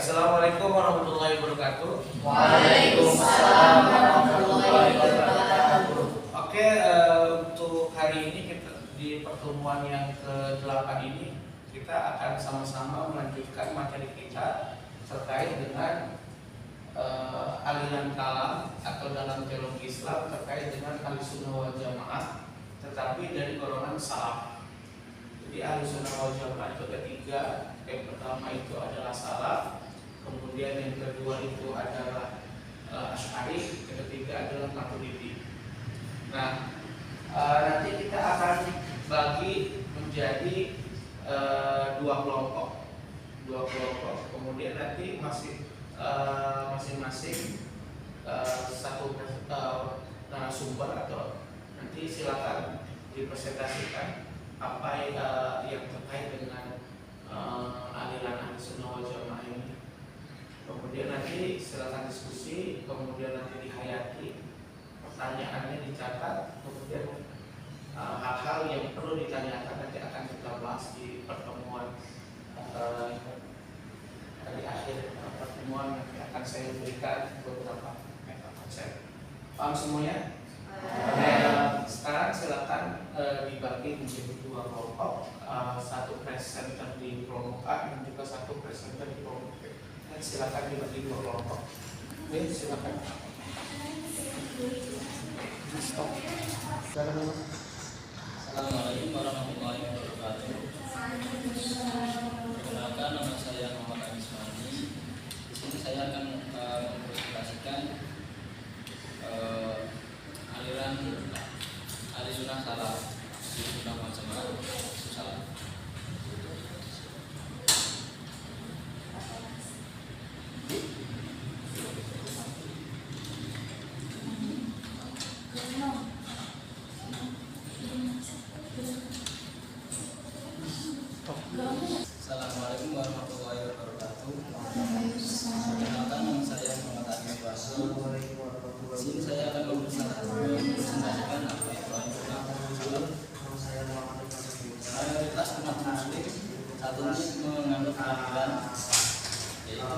Assalamualaikum warahmatullahi wabarakatuh. Waalaikumsalam warahmatullahi wabarakatuh. Oke, untuk hari ini kita di pertemuan yang ke-8 ini kita akan sama-sama melanjutkan materi kita terkait dengan aliran kalam atau dalam teologi Islam terkait dengan Ahlussunnah wal Jamaah, tetapi dari golongan salaf. Jadi Ahlussunnah wal Jamaah itu ketiga, yang pertama itu adalah salaf, kemudian yang kedua itu adalah Asy'ari, yang ketiga adalah Maturidi. Nah, nanti kita akan bagi menjadi dua kelompok, kemudian nanti masing-masing satu narasumber atau nanti silakan dipresentasikan apa yang terkait dengan aliran Ahlussunnah wal Jamaah ini. Kemudian nanti silakan diskusi, kemudian nanti dihayati, pertanyaannya dicatat, kemudian hal-hal yang perlu ditanyakan nanti akan kita bahas di pertemuan di akhir pertemuan. Nanti akan saya berikan beberapa konsep. Paham semuanya? Sekarang silakan dibagi menjadi dua kelompok, satu presenter di kelompok A dan juga satu presenter di kelompok B. Silakan dibagi dua kelompok. Oke, silakan. Assalamualaikum warahmatullahi wabarakatuh. Perkenalkan, nama saya Muhammad Ismani. Di sini saya akan mempresentasikan aliran Ahlussunnah salaf, Ahlussunnah wal Jamaah salaf. Assalamualaikum warahmatullahi wabarakatuh. Perkenalkan, nama saya Muhammad Ismani. Di sini saya akan mempresentasikan apa itu aliran salaf. Mayoritas umat muslim saat ini menganut aliran yaitu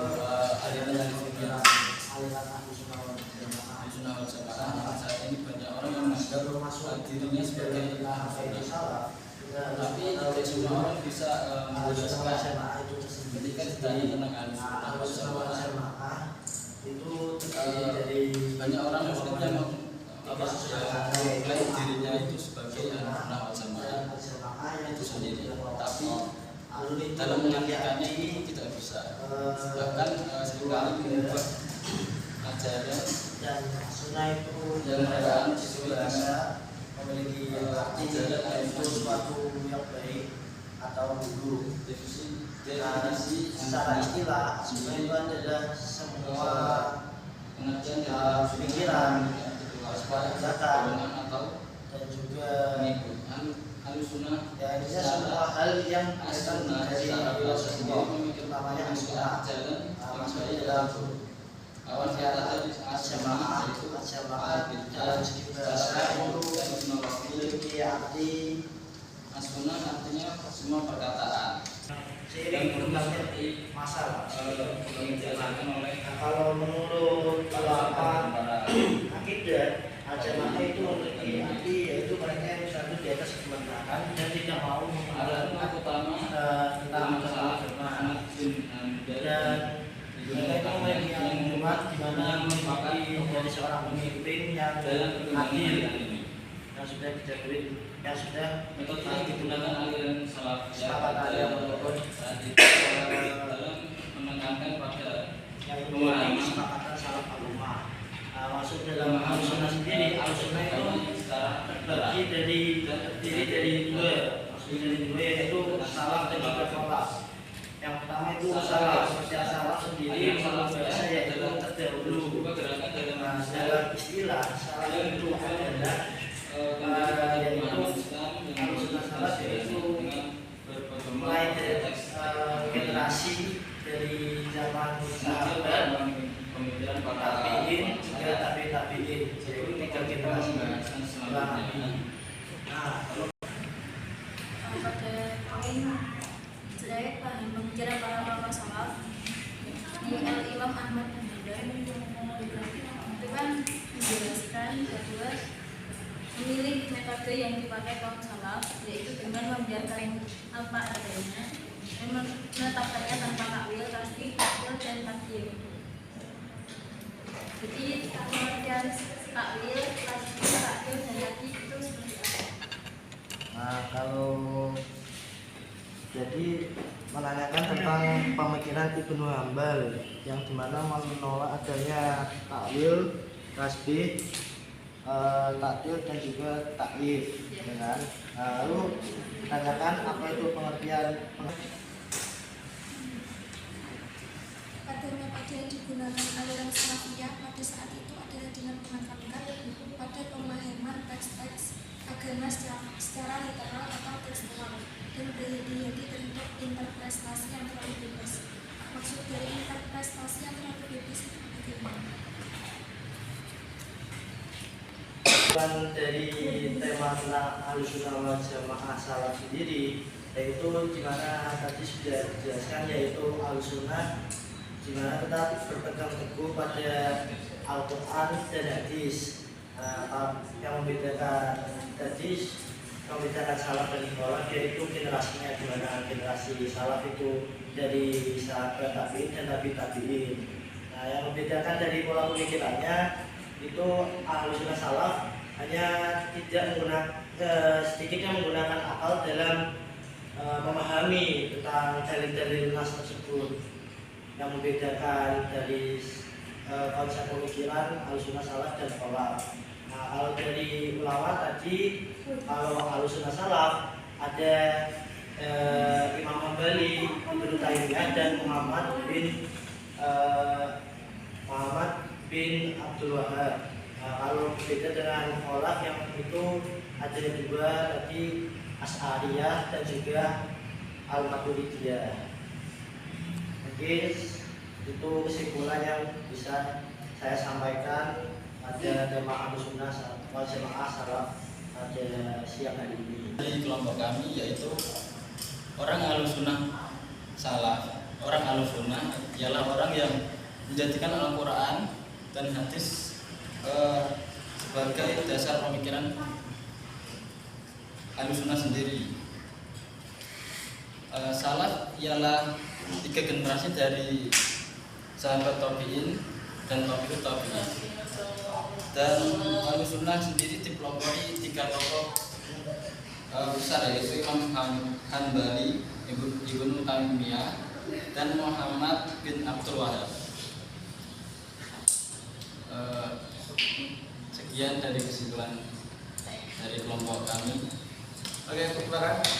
aliran yang punya Ahlussunnah wal Jamaah. Saat ini banyak orang yang menganggap dirinya sebagai Ahlussunnah, tapi tidak semua orang bisa menjelaskan ketika ditanya tentang Ahlussunnah wal Jamaah. Banyak orang muslim yang mengklaim dirinya itu sebagai Ahlussunnah wal Jamaah itu sendiri, tapi dalam menyampaikannya ini tidak bisa, bahkan seringkali mengubah ajaran dan sunnah itu yang mereka bisa memiliki ajaran itu suatu yang baik atau buruk. Definisi secara istilah sunnah itu adalah semua pengertian dalam pikiran, kesepakatan atau dan juga Ahlussunnah, ya, ini semua hal yang berasal dari Rasulullah, utamanya Ahlussunnah maksudnya dalam awan kata Jamaah dalam segi bahasa itu memiliki arti Ahlussunnah, artinya semua perkataan seiring berkembangnya masalah dijelaskan oleh. Kalau menurut akidah Jamaah itu memiliki arti yaitu mereka yang satu di atas kebenaran dan tidak mau meninggalkan utama tentang Jamaah, dan mereka memiliki umat di mana memiliki dari seorang pemimpin yang adil yang sudah metode digunakan aliran salaf yang dalam menekankan pada memahami kesepakatan salaf al-ummah. Masuk dalam Ahlussunnah sendiri, Ahlussunnah itu terdiri dari dua, yaitu salaf dan juga khalaf. Yang pertama itu salaf, salaf sendiri salaf biasa yaitu terdahulu. Dalam istilah salaf itu adalah Ahlussunnah salaf yaitu mulai dari generasi dari zaman sahabat, kemudian tabi'in hingga tabi'in, yaitu tiga generasi setelah Nabi. Pada poin saya paham pembicaraan para ulama salaf Ahmad Hamida itu kan menjelaskan bahwa memilih metode yang dipakai kaum salaf yaitu dengan membiarkan apa adanya dan menetapkannya tanpa takwil, tasdid, takwil dan takdir. Jadi pengertian takwil, tasdid, takdir dan takdir itu seperti apa? Nah, kalau jadi menanyakan tentang pemikiran Ibnu Hambal yang dimana menolak adanya takwil, tasbih, takdir dan juga takwil, ya kan? Lalu tanyakan apa itu pengertian Pada metode yang digunakan aliran Salafiyah pada saat itu adalah dengan mengamalkan pada pemahaman teks-teks agama secara literal atau tekstual dan berhati-hati terhadap interpretasi yang terlalu bebas. Maksud dari interpretasi yang terlalu bebas itu bagaimana? dari tema tentang Ahlussunnah wal Jamaah salaf sendiri, yaitu dimana tadi sudah dijelaskan, yaitu Ahlussunnah dimana tetap berpegang teguh pada Al-Quran dan hadis. Yang membedakan tadi, membedakan salaf dan khalaf yaitu generasinya, dimana generasi salaf itu dari sahabat tabi'in dan tabi'in. Yang membedakan dari pola pemikirannya itu Ahlussunnah salaf hanya tidak sedikitnya menggunakan akal dalam memahami tentang dalil-dalil nas tersebut. Yang membedakan dari konsep pemikiran Ahlussunnah salaf dan khalaf. Nah, kalau dari ulama tadi, kalau Ahlussunnah salaf ada Imam Hambali, Ibnu Taimiyah dan Muhammad bin Abdul Wahab. Kalau beda dengan khalaf yang itu ada dua tadi, Asy'ariyah dan juga Al-Maturidiyah. Mungkin itu kesimpulan yang bisa saya sampaikan pada tema Ahlussunnah wal Jamaah salaf pada siang hari ini. Dari kelompok kami yaitu orang Ahlussunnah salaf. Orang Ahlussunnah ialah orang yang menjadikan Al-Quran dan hadis sebagai dasar pemikiran Ahlussunnah sendiri. Salaf ialah 3 generasi dari sahabat tabi'in dan tabi'ut tabi'in. Dan Ahlussunnah sendiri dipelopori 3 tokoh besar, yaitu Imam Hanbali, Ibnu Taimiyah dan Muhammad bin Abdul Wahab. Sekian dari kesimpulan dari kelompok kami. Oke, terima kasih.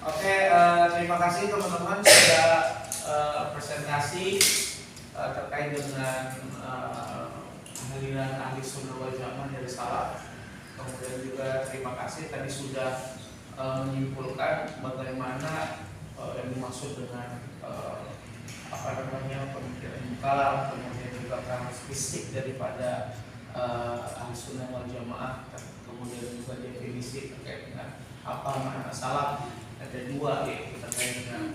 Oke, terima kasih teman-teman sudah presentasi terkait dengan aliran Ahlussunnah wal Jamaah dari salaf. Kemudian juga terima kasih tadi sudah menyimpulkan bagaimana yang dimaksud dengan pemikiran kalam, kemudian juga karakteristik daripada Ahlussunnah wal Jamaah, kemudian juga definisi terkait dengan apa makna salaf. Ada 2, yaitu terkait dengan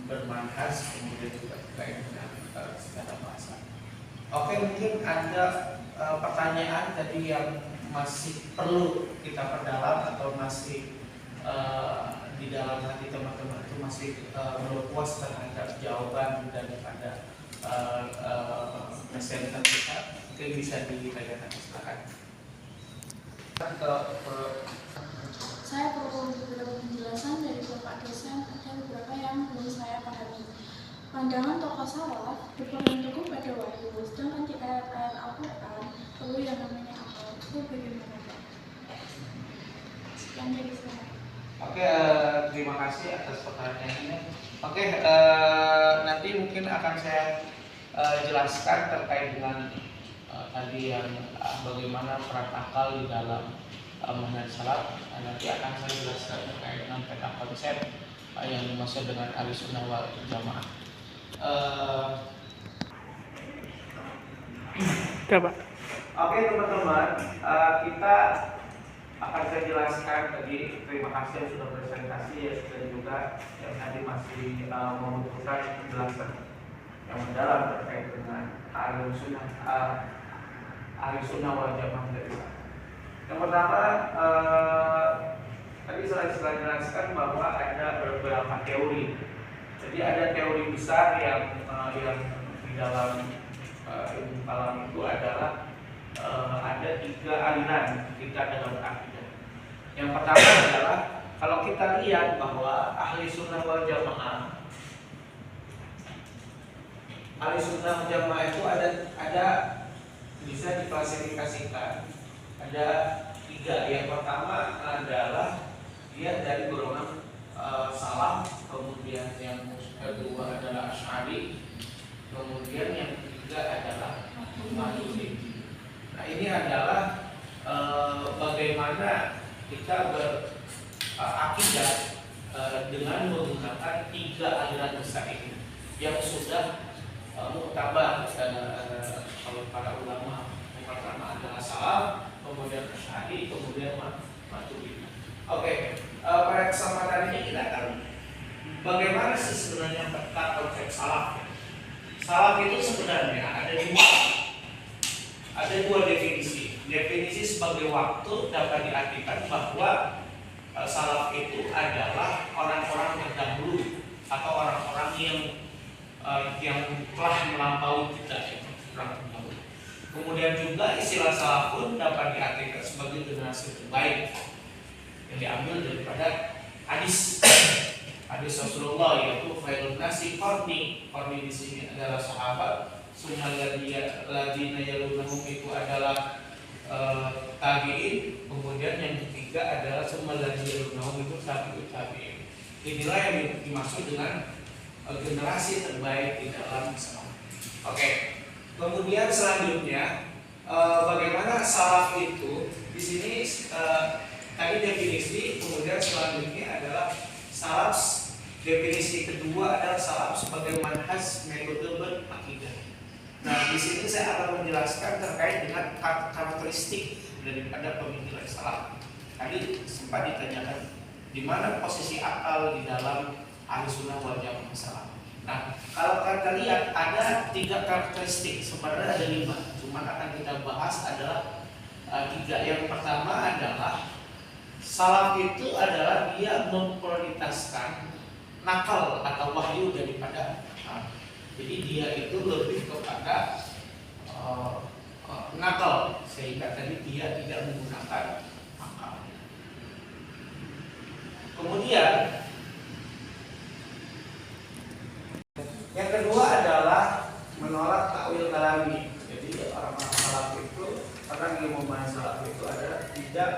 bermanhaj, kemudian juga terkait dengan segala bahasa. Oke, mungkin ada pertanyaan tadi yang masih perlu kita perdalam atau masih di dalam hati teman-teman itu masih belum puas terhadap jawaban daripada presenter kita, mungkin bisa ditanyakan, silakan. Saya perlu beberapa penjelasan dari Bapak dosen, ada beberapa yang belum saya pahami. Pandangan tokoh salaf berpegang teguh pada wahyu, sedangkan di ayat-ayat Al-Quran perlu yang namanya akal. Itu bagaimana, Pak? Sekian dari saya. Oke, terima kasih atas pertanyaannya. Oke, nanti mungkin akan saya jelaskan terkait dengan tadi yang bagaimana peran akal di dalam manhaj salaf. Nanti akan saya jelaskan terkait dengan peta konsep yang dimaksud dengan Ahlussunnah wal Jamaah. Oke teman-teman, kita akan saya jelaskan tadi. Terima kasih yang sudah presentasi ya, dan juga yang tadi masih membutuhkan penjelasan yang mendalam terkait dengan ahli sunnah wal jamaah dari sana. Yang pertama, tadi saya jelaskan bahwa ada beberapa teori. Jadi ada teori besar yang di dalam ilmu kalam itu adalah ada 3 aliran kita dalam akidah. Yang pertama adalah kalau kita lihat bahwa ahli sunnah wal jamaah itu ada bisa diklasifikasikan ada 3. Yang pertama adalah dia dari golongan salaf, kemudian yang kedua adalah Asy'ari, kemudian yang ketiga adalah Maturidi. Nah, ini adalah bagaimana kita berakidah dengan menggunakan 3 aliran besar ini yang sudah muktabar kalau para ulama. Yang pertama adalah salaf, kemudian Asy'ari, kemudian Maturidi. Oke, pada kesempatan ini kita akan bagaimana sih sebenarnya peta konsep salaf. Salaf itu sebenarnya ada dua definisi. Definisi sebagai waktu dapat diartikan bahwa salaf itu adalah orang-orang terdahulu atau orang-orang yang telah melampaui kita. Kemudian juga istilah salaf pun dapat diartikan sebagai generasi terbaik yang diambil daripada hadis Rasulullah, yaitu khairun nasi qarni. Qarni di sini adalah sahabat, summal ladzina yalunhum itu adalah tabi'in, kemudian yang ketiga adalah summal ladzina yalunhum itu tabi'in. Inilah yang dimaksud dengan generasi terbaik di dalam Islam. Oke. Kemudian selanjutnya bagaimana salaf itu di sini tadi definisi, kemudian selanjutnya adalah salaf. Definisi kedua adalah salaf sebagai manhaj metode berakidah. Nah, di sini saya akan menjelaskan terkait dengan karakteristik daripada pemikiran salaf. Tadi sempat ditanyakan di mana posisi akal di dalam ahli sunnah wal jamaah salaf. Nah, kalau kita lihat ada 3 karakteristik, sebenarnya ada 5, cuma akan kita bahas adalah 3. Yang pertama adalah salaf itu adalah dia memprioritaskan nakal atau wahyu daripada akal. Jadi dia itu lebih kepada nakal, sehingga tadi dia tidak menggunakan akal. Kemudian yang kedua adalah menolak takwil kalami. Jadi orang-orang salaf itu, orang yang membahas salaf itu adalah tidak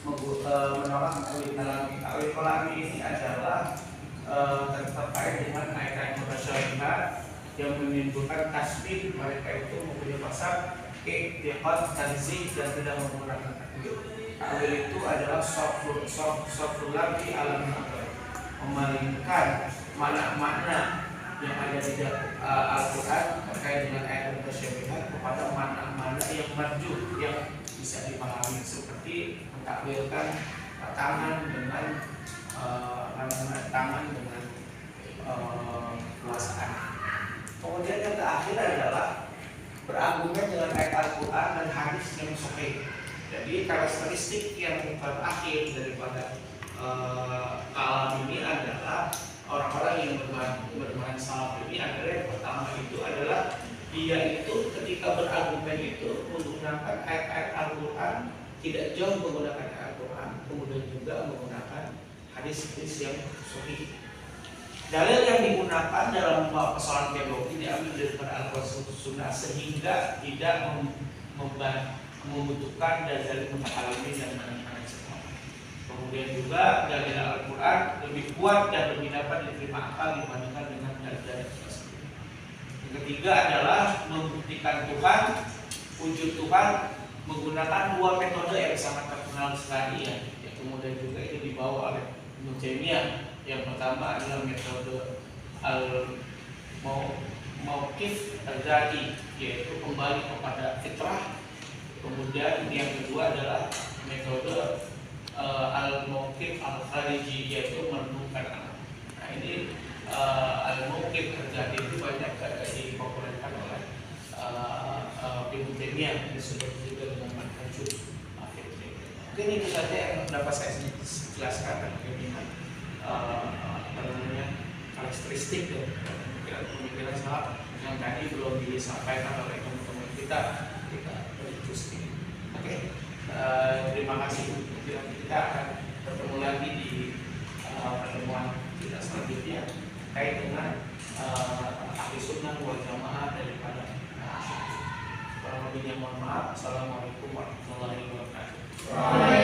menolak takwil kalami. Takwil kalami ini adalah terkait dengan ayat-ayat mutasyabihat yang menimbulkan tasbih. Mereka itu mempunyai pasal i'tiqad, tanzih, dan tidak menggunakan takwil. Takwil itu adalah sofrul lagi alam memalingkan makna-makna yang ada di Al-Quran terkait dengan ayat mutasyabihat kepada makna-makna yang marjuh, yang bisa dipahami, seperti mentakwilkan tangan dengan kuasaan. Kemudian yang terakhir adalah berargumen dengan ayat Al-Quran dan hadis yang sahih. Jadi karakteristik yang terakhir daripada kalam ini adalah orang-orang yang bermain salaf ini adalah yang pertama itu adalah dia itu ketika berargumen itu menggunakan ayat-ayat Al-Quran, tidak jauh menggunakan ayat Al-Quran, kemudian juga menggunakan hadis-hadis yang sahih. Dalil yang digunakan dalam persoalan teologi diambil daripada Al-Quran Sunnah, sehingga tidak membutuhkan dalil mutakallimin dan anak-anak semua. Kemudian juga dalil Al-Quran lebih kuat dan lebih dapat diterima akal dibandingkan dengan dalil tersebut. Yang ketiga adalah membuktikan Tuhan, wujud Tuhan menggunakan 2 metode yang sangat terkenal sekali ya. Kemudian juga itu dibawa oleh Ibnu Taimiyah. Yang pertama adalah metode al-mauqif al-dzati, yaitu kembali kepada fitrah. Kemudian yang kedua adalah metode al-mauqif al-khariji, yaitu menentukan anak. Nah ini al-mauqif terjadi itu banyak dipopulerkan oleh Ibnu Taimiyah, disebut juga dengan manhajul fikih. Mungkin itu saja yang dapat saya jelaskan dengan karakteristik dan pemikiran salaf yang tadi belum disampaikan oleh teman-teman kita berdiskusi. Oke, terima kasih. Kita akan bertemu lagi di pertemuan kita selanjutnya terkait dengan ahli sunnah wal jamaah daripada kurang lebihnya mohon maaf. Assalamualaikum warahmatullahi wabarakatuh.